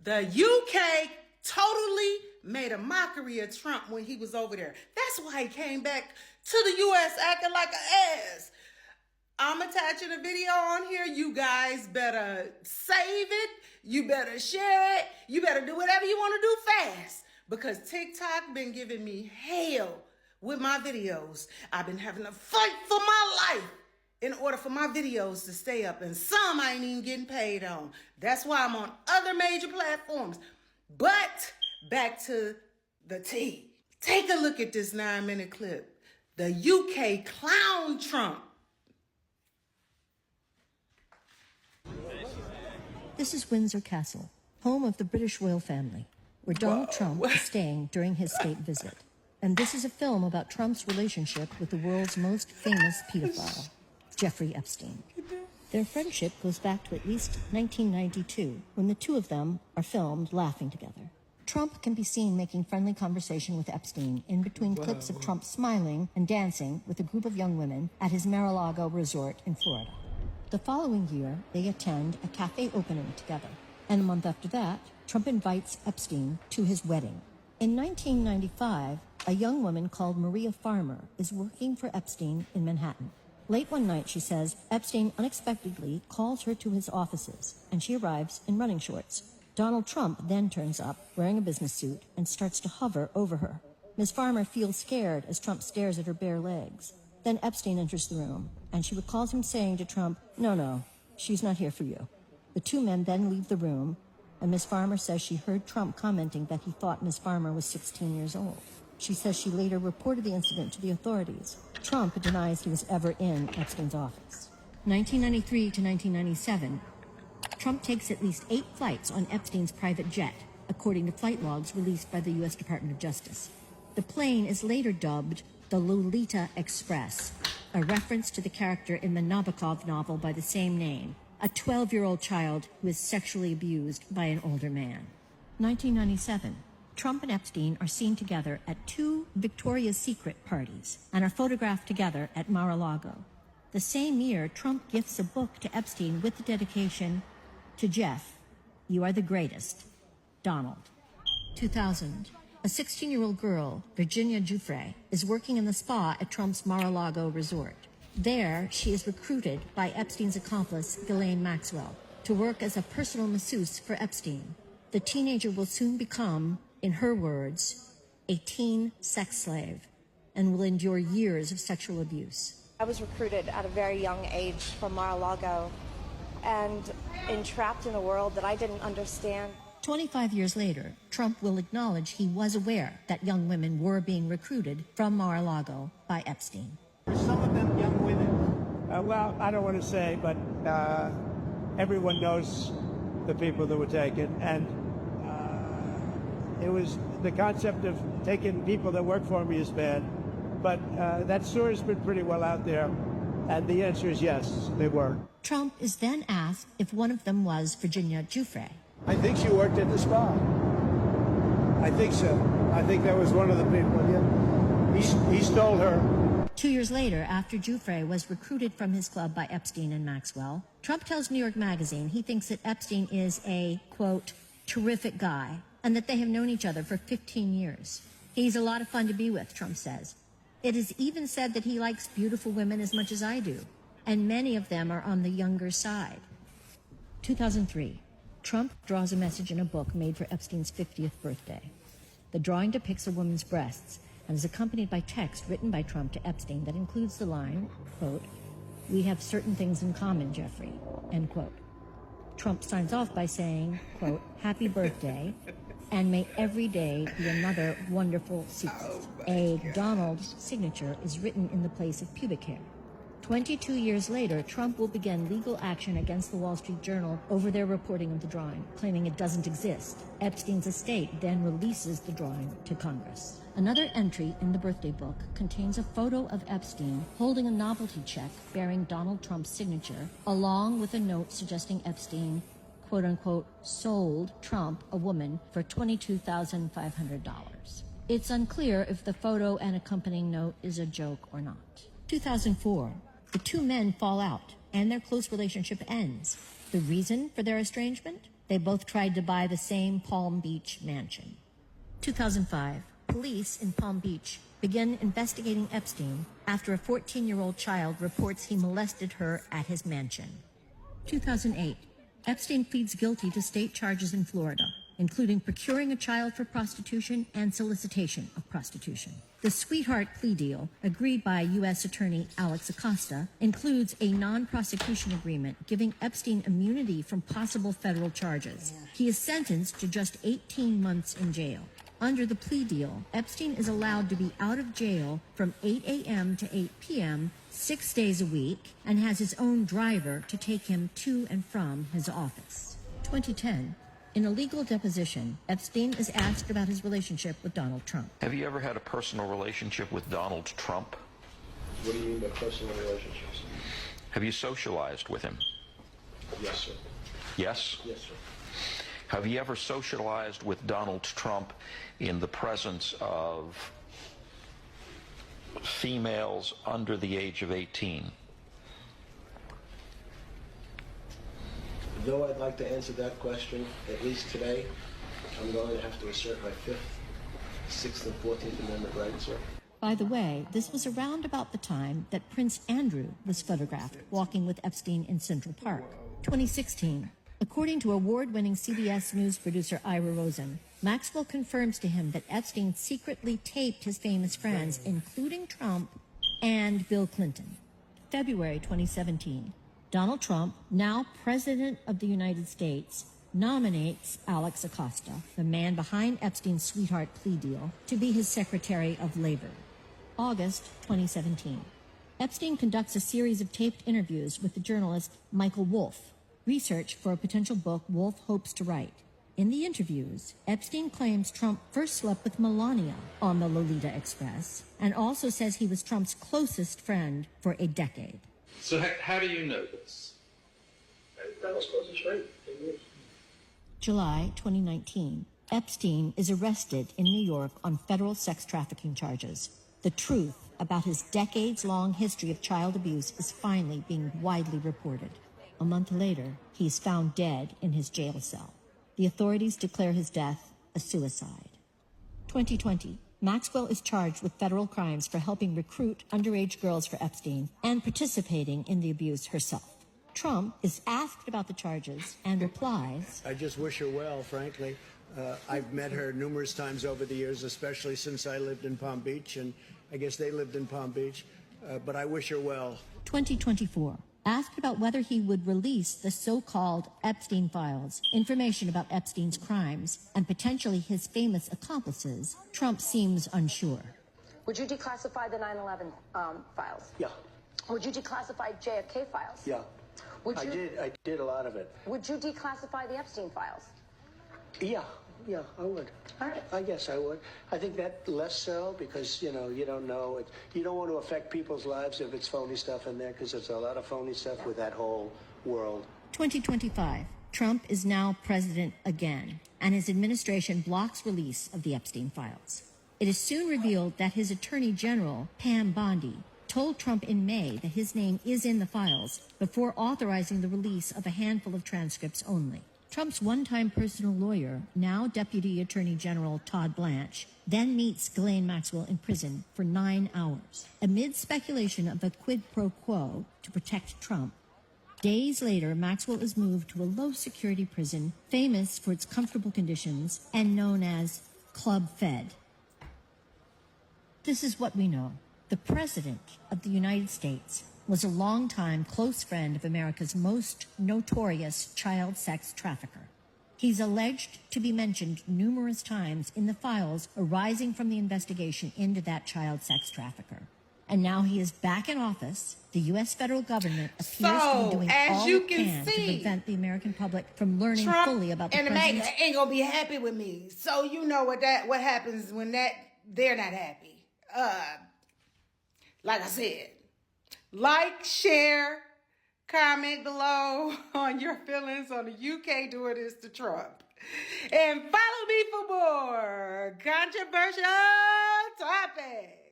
The UK totally made a mockery of Trump when he was over there. That's why he came back to the US acting like an ass. I'm attaching a video on here. You guys better save it. You better share it. You better do whatever you want to do fast, because TikTok been giving me hell with my videos. I've been having to fight for my life in order for my videos to stay up, and some I ain't even getting paid on. That's why I'm on other major platforms. But back to the tea. Take a look at this 9-minute clip. The UK clown Trump. This is Windsor Castle, home of the British royal family, where Donald Trump is staying during his state visit. And this is a film about Trump's relationship with the world's most famous pedophile, Jeffrey Epstein. Their friendship goes back to at least 1992, when the two of them are filmed laughing together. Trump can be seen making friendly conversation with Epstein in between clips of Trump smiling and dancing with a group of young women at his Mar-a-Lago resort in Florida. The following year, they attend a cafe opening together. And a month after that, Trump invites Epstein to his wedding. In 1995, a young woman called Maria Farmer is working for Epstein in Manhattan. Late one night, she says, Epstein unexpectedly calls her to his offices, and she arrives in running shorts. Donald Trump then turns up, wearing a business suit, and starts to hover over her. Ms. Farmer feels scared as Trump stares at her bare legs. Then Epstein enters the room, and she recalls him saying to Trump, no, she's not here for you. The two men then leave the room, and Ms. Farmer says she heard Trump commenting that he thought Ms. Farmer was 16 years old. She says she later reported the incident to the authorities. Trump denies he was ever in Epstein's office. 1993 to 1997, Trump takes at least 8 flights on Epstein's private jet, according to flight logs released by the U.S. Department of Justice. The plane is later dubbed the Lolita Express, a reference to the character in the Nabokov novel by the same name, a 12-year-old child who is sexually abused by an older man. 1997, Trump and Epstein are seen together at 2 Victoria's Secret parties and are photographed together at Mar-a-Lago. The same year, Trump gifts a book to Epstein with the dedication, "To Jeff, you are the greatest, Donald." 2000, a 16-year-old girl, Virginia Giuffre, is working in the spa at Trump's Mar-a-Lago resort. There, she is recruited by Epstein's accomplice, Ghislaine Maxwell, to work as a personal masseuse for Epstein. The teenager will soon become, in her words, a teen sex slave, and will endure years of sexual abuse. I was recruited at a very young age from Mar-a-Lago and entrapped in a world that I didn't understand. 25 years later, Trump will acknowledge he was aware that young women were being recruited from Mar-a-Lago by Epstein. Were some of them young women? Well, I don't want to say, but everyone knows the people that were taken. And it was the concept of taking people that work for me is bad. But that story's been pretty well out there. And the answer is yes, they were. Trump is then asked if one of them was Virginia Giuffre. I think she worked at the spa. I think so. I think that was one of the people, yeah. He stole her. 2 years later, after Giuffre was recruited from his club by Epstein and Maxwell, Trump tells New York Magazine he thinks that Epstein is a, quote, terrific guy, and that they have known each other for 15 years. He's a lot of fun to be with, Trump says. It is even said that he likes beautiful women as much as I do, and many of them are on the younger side. 2003. Trump draws a message in a book made for Epstein's 50th birthday. The drawing depicts a woman's breasts and is accompanied by text written by Trump to Epstein that includes the line, quote, "We have certain things in common, Jeffrey," end quote. Trump signs off by saying, quote, "Happy birthday, and may every day be another wonderful secret." A Donald signature is written in the place of pubic hair. 22 years later, Trump will begin legal action against the Wall Street Journal over their reporting of the drawing, claiming it doesn't exist. Epstein's estate then releases the drawing to Congress. Another entry in the birthday book contains a photo of Epstein holding a novelty check bearing Donald Trump's signature, along with a note suggesting Epstein, quote-unquote, sold Trump a woman for $22,500. It's unclear if the photo and accompanying note is a joke or not. 2004. The two men fall out, and their close relationship ends. The reason for their estrangement? They both tried to buy the same Palm Beach mansion. 2005, police in Palm Beach begin investigating Epstein after a 14-year-old child reports he molested her at his mansion. 2008, Epstein pleads guilty to state charges in Florida, including procuring a child for prostitution and solicitation of prostitution. The sweetheart plea deal, agreed by U.S. Attorney Alex Acosta, includes a non-prosecution agreement giving Epstein immunity from possible federal charges. He is sentenced to just 18 months in jail. Under the plea deal, Epstein is allowed to be out of jail from 8 a.m. to 8 p.m. 6 days a week and has his own driver to take him to and from his office. 2010, in a legal deposition, Epstein is asked about his relationship with Donald Trump. Have you ever had a personal relationship with Donald Trump? What do you mean by personal relationships? Have you socialized with him? Yes, sir. Yes? Yes, sir. Have you ever socialized with Donald Trump in the presence of females under the age of 18? Though I'd like to answer that question, at least today, I'm going to have to assert my 5th, 6th, and 14th Amendment rights, sir. By the way, this was around about the time that Prince Andrew was photographed walking with Epstein in Central Park. 2016. According to award-winning CBS News producer Ira Rosen, Maxwell confirms to him that Epstein secretly taped his famous friends, including Trump and Bill Clinton. February 2017. Donald Trump, now President of the United States, nominates Alex Acosta, the man behind Epstein's sweetheart plea deal, to be his Secretary of Labor. August 2017. Epstein conducts a series of taped interviews with the journalist Michael Wolff, research for a potential book Wolff hopes to write. In the interviews, Epstein claims Trump first slept with Melania on the Lolita Express and also says he was Trump's closest friend for a decade. So how do you know this? That was closest friend. July 2019. Epstein is arrested in New York on federal sex trafficking charges. The truth about his decades-long history of child abuse is finally being widely reported. A month later, he's found dead in his jail cell. The authorities declare his death a suicide. 2020. Maxwell is charged with federal crimes for helping recruit underage girls for Epstein and participating in the abuse herself. Trump is asked about the charges and replies, I just wish her well, frankly. I've met her numerous times over the years, especially since I lived in Palm Beach, and I guess they lived in Palm Beach, but I wish her well. 2024. Asked about whether he would release the so-called Epstein files, information about Epstein's crimes, and potentially his famous accomplices, Trump seems unsure. Would you declassify the 9/11 files? Yeah. Would you declassify JFK files? Yeah. Would you, I did a lot of it. Would you declassify the Epstein files? Yeah, I would. All right. I guess I would. I think that less so because, you don't know. You don't want to affect people's lives if it's phony stuff in there because there's a lot of phony stuff with that whole world. 2025. Trump is now president again, and his administration blocks release of the Epstein files. It is soon revealed that his Attorney General, Pam Bondi, told Trump in May that his name is in the files before authorizing the release of a handful of transcripts only. Trump's one-time personal lawyer, now Deputy Attorney General Todd Blanche, then meets Ghislaine Maxwell in prison for 9 hours. Amid speculation of a quid pro quo to protect Trump, days later, Maxwell is moved to a low-security prison famous for its comfortable conditions and known as Club Fed. This is what we know. The President of the United States was a longtime close friend of America's most notorious child sex trafficker. He's alleged to be mentioned numerous times in the files arising from the investigation into that child sex trafficker. And now he is back in office. The U.S. federal government appears to be doing all it can to prevent the American public from learning Trump fully about the and the president's... ain't gonna be happy with me. So you know what happens when they're not happy. Like I said, like, share, comment below on your feelings on the UK doing this to Trump. And follow me for more controversial topics.